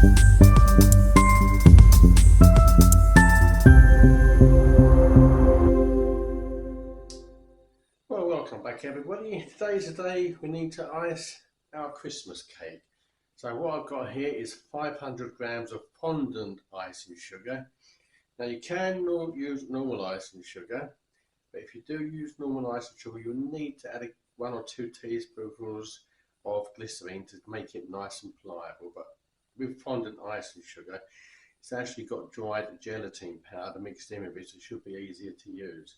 Well, welcome back everybody. Today's the day we need to ice our Christmas cake. So what I've got here is 500 grams of fondant icing sugar. Now you can use normal icing sugar, but if you do use normal icing sugar, you'll need to add 1 or 2 teaspoonfuls of glycerine to make it nice and pliable. But with fondant icing sugar, it's actually got dried gelatin powder mixed in with it, so it should be easier to use.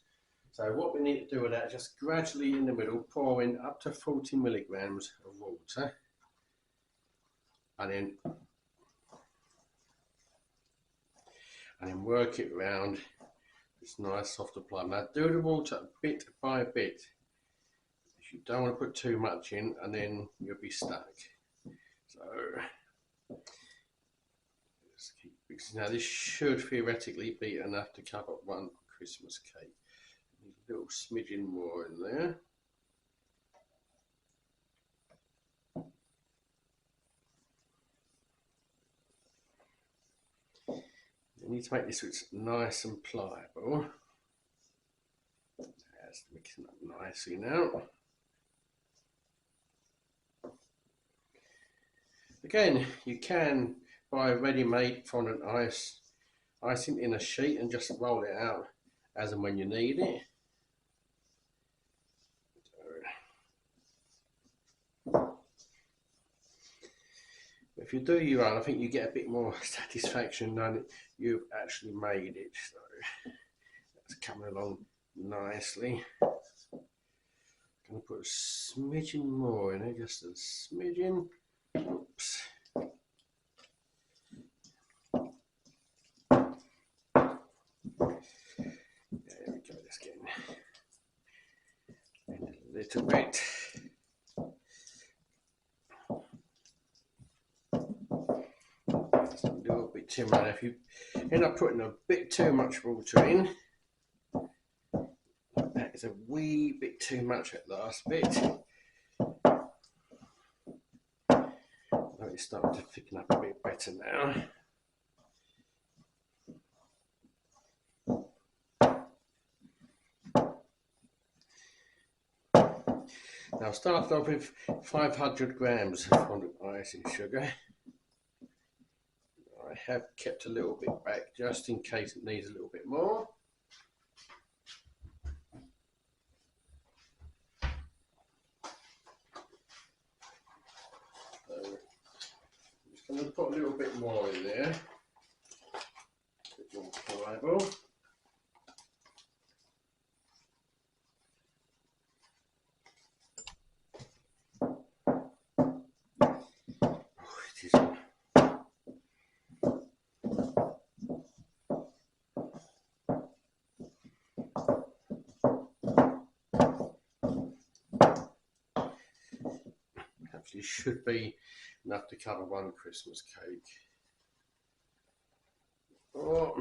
So what we need to do with that, just gradually in the middle pour in up to 40 milligrams of water, and then work it round this nice soft apply. Now do the water bit by bit, if you don't want to put too much in and then you'll be stuck. So just keep mixing. Now this should theoretically be enough to cover one Christmas cake. A little smidgen more in there. You need to make this so it's nice and pliable. That's mixing up nicely now. Again, you can buy ready-made fondant icing in a sheet and just roll it out as and when you need it. If you do your own, I think you get a bit more satisfaction knowing you've actually made it. So that's coming along nicely. I'm going to put a smidgen more in it, just a smidgen. Oops. There we go, just getting in a little bit. A little bit too much. If you end up putting a bit too much water in, that is a wee bit too much at the last bit. It's starting to thicken up a bit better now. Now I've started off with 500 grams of fondant icing sugar. I have kept a little bit back just in case it needs a little bit more. So I'm just going to put a little bit more in there, a bit more pliable. Actually should be enough to cover one Christmas cake. Oh.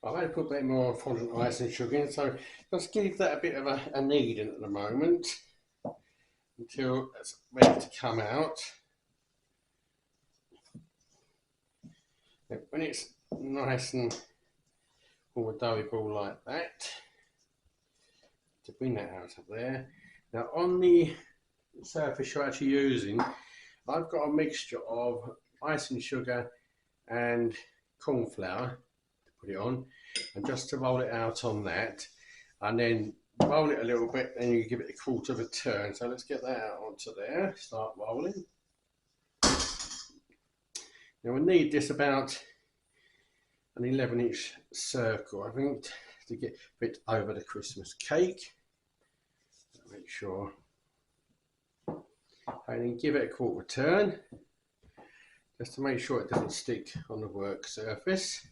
I've had to put a bit more fondant icing sugar in, so let's give that a bit of a kneading at the moment until it's ready to come out. When it's nice and all a doughy ball like that, to bring that out of there. Now on the surface you're actually using, I've got a mixture of icing sugar and corn flour. Put it on, and just to roll it out on that, and then roll it a little bit, and you give it a quarter of a turn. So let's get that out onto there, start rolling. Now we need this about an 11-inch circle, I think, to get it over the Christmas cake. Make sure, and then give it a quarter turn, just to make sure it doesn't stick on the work surface.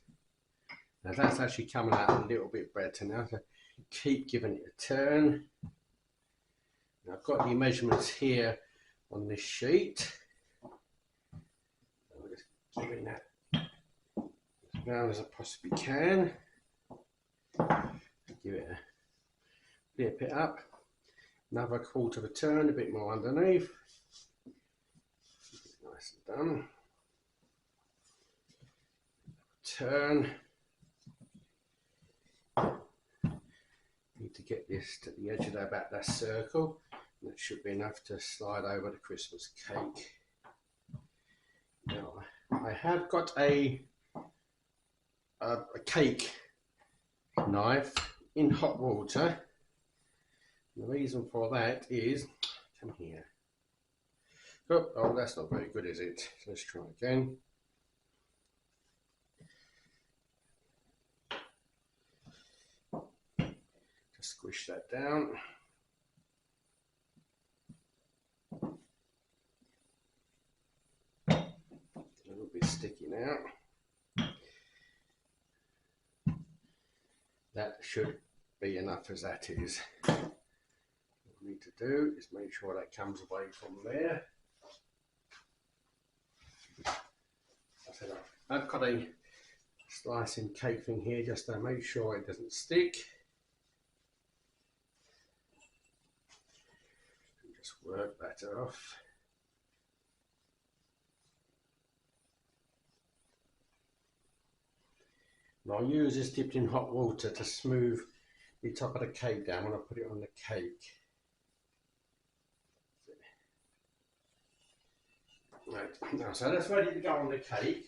Now that's actually coming out a little bit better now, so keep giving it a turn. Now I've got the measurements here on this sheet. I'm just giving that as round as I possibly can. Give it a flip it up, another quarter of a turn, a bit more underneath. Nice and done. Turn. Need to get this to the edge of that circle. That should be enough to slide over the Christmas cake. Now I have got a cake knife in hot water. The reason for that is, come here. Oh, that's not very good, is it? Let's try again. Just squish that down. A little bit sticky now. That should be enough as that is. What we need to do is make sure that comes away from there. I've got a slicing cake thing here just to make sure it doesn't stick. Just work that off. And I'll use this dipped in hot water to smooth the top of the cake down when I put it on the cake. Right, now so that's ready to go on the cake.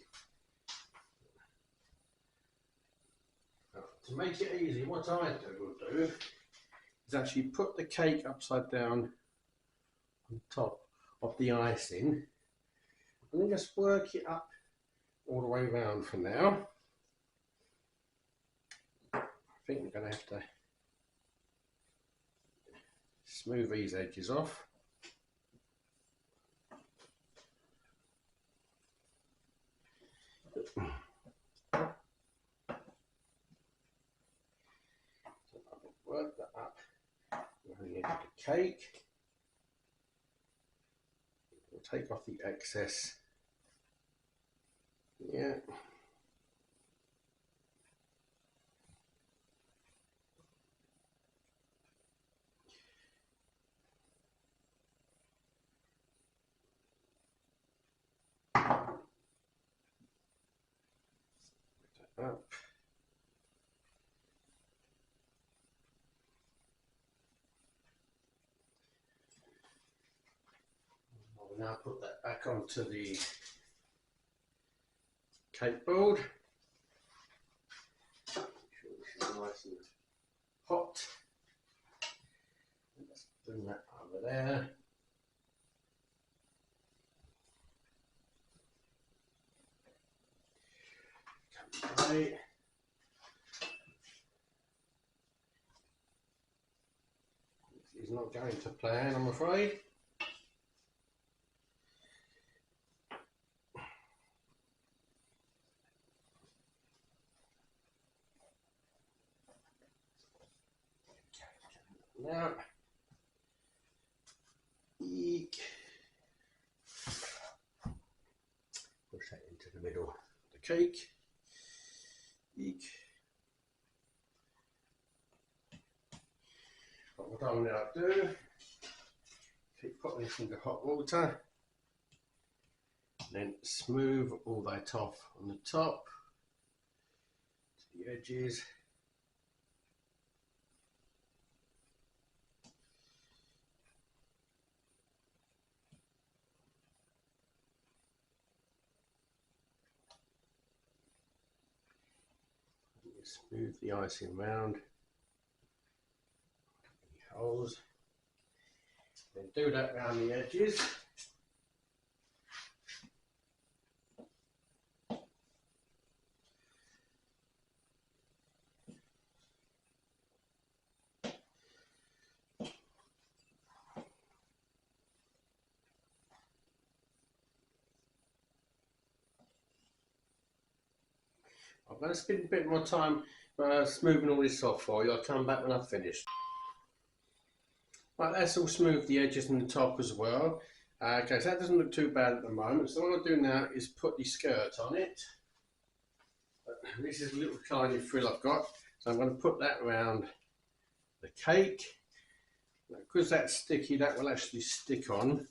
Now, to make it easy, what I will do is actually put the cake upside down on top of the icing and then just work it up all the way around for now. I think I'm going to have to smooth these edges off. So I'll work that up around the edge of the cake. We'll take off the excess. Yeah. Up. I'll now put that back onto the cake board. Make sure this is nice and hot. Let's bring that over there. Right. This is not going to plan, I'm afraid. Now, eek. Push that into the middle of the cake. Eek. What I'll now do, keep putting this into hot water, then smooth all that off on the top, to the edges. Smooth the icing around, any holes, then do that around the edges. I'm going to spend a bit more time smoothing all this off for you. I'll come back when I've finished. Right, let's all smooth the edges and the top as well. Okay, so that doesn't look too bad at the moment. So what I'll do now is put the skirt on it. This is a little tiny frill I've got. So I'm going to put that around the cake. Now, because that's sticky, that will actually stick on.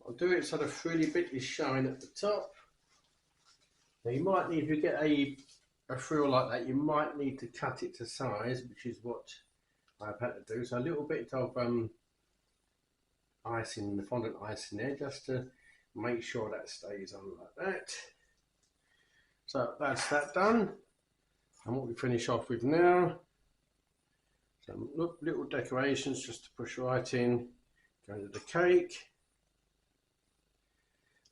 I'll do it so the frilly bit is showing at the top. Now you might need, if you get a frill like that, you might need to cut it to size, which is what I've had to do. So a little bit of icing, the fondant icing there, just to make sure that stays on like that. So that's that done. And what we finish off with now, some little decorations just to push right in, go into the cake.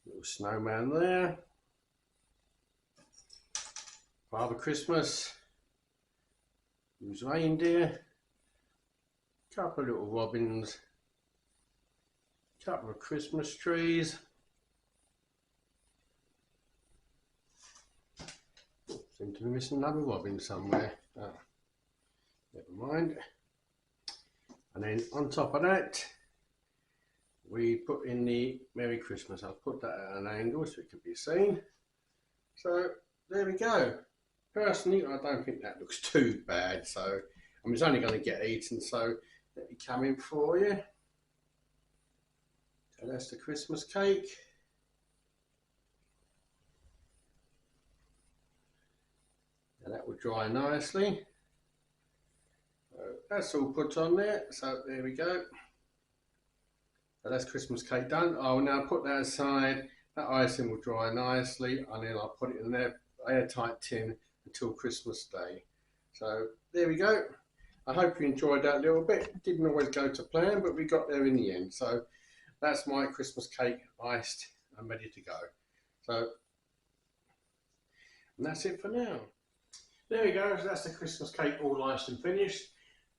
Little snowman there. Father Christmas. Use reindeer. Couple of little robins. Couple of Christmas trees. Seem to be missing another robin somewhere. Oh, never mind. And then on top of that, we put in the Merry Christmas. I'll put that at an angle so it can be seen. So there we go. Personally, I don't think that looks too bad. So I mean, it's only going to get eaten. So let me come in for you. So that's the Christmas cake. And that will dry nicely. So that's all put on there. So there we go. So that's Christmas cake done. I will now put that aside. That icing will dry nicely, and then I'll put it in their airtight tin until Christmas Day. So there we go. I hope you enjoyed that little bit. Didn't always go to plan, but we got there in the end. So that's my Christmas cake iced and ready to go. So and that's it for now. There we go. So that's the Christmas cake all iced and finished.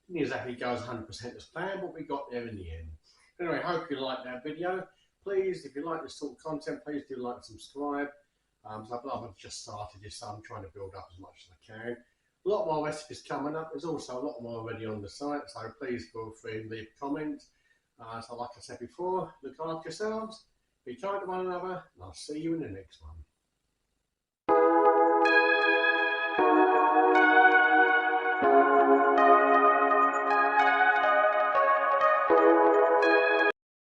Didn't exactly go as 100% as planned, but we got there in the end. Anyway, hope you liked that video. Please, if you like this sort of content, please do like and subscribe. So I've just started this, so I'm trying to build up as much as I can. A lot more recipes coming up. There's also a lot more already on the site, so please feel free to leave a comment. So like I said before, look after yourselves, be kind to one another, and I'll see you in the next one.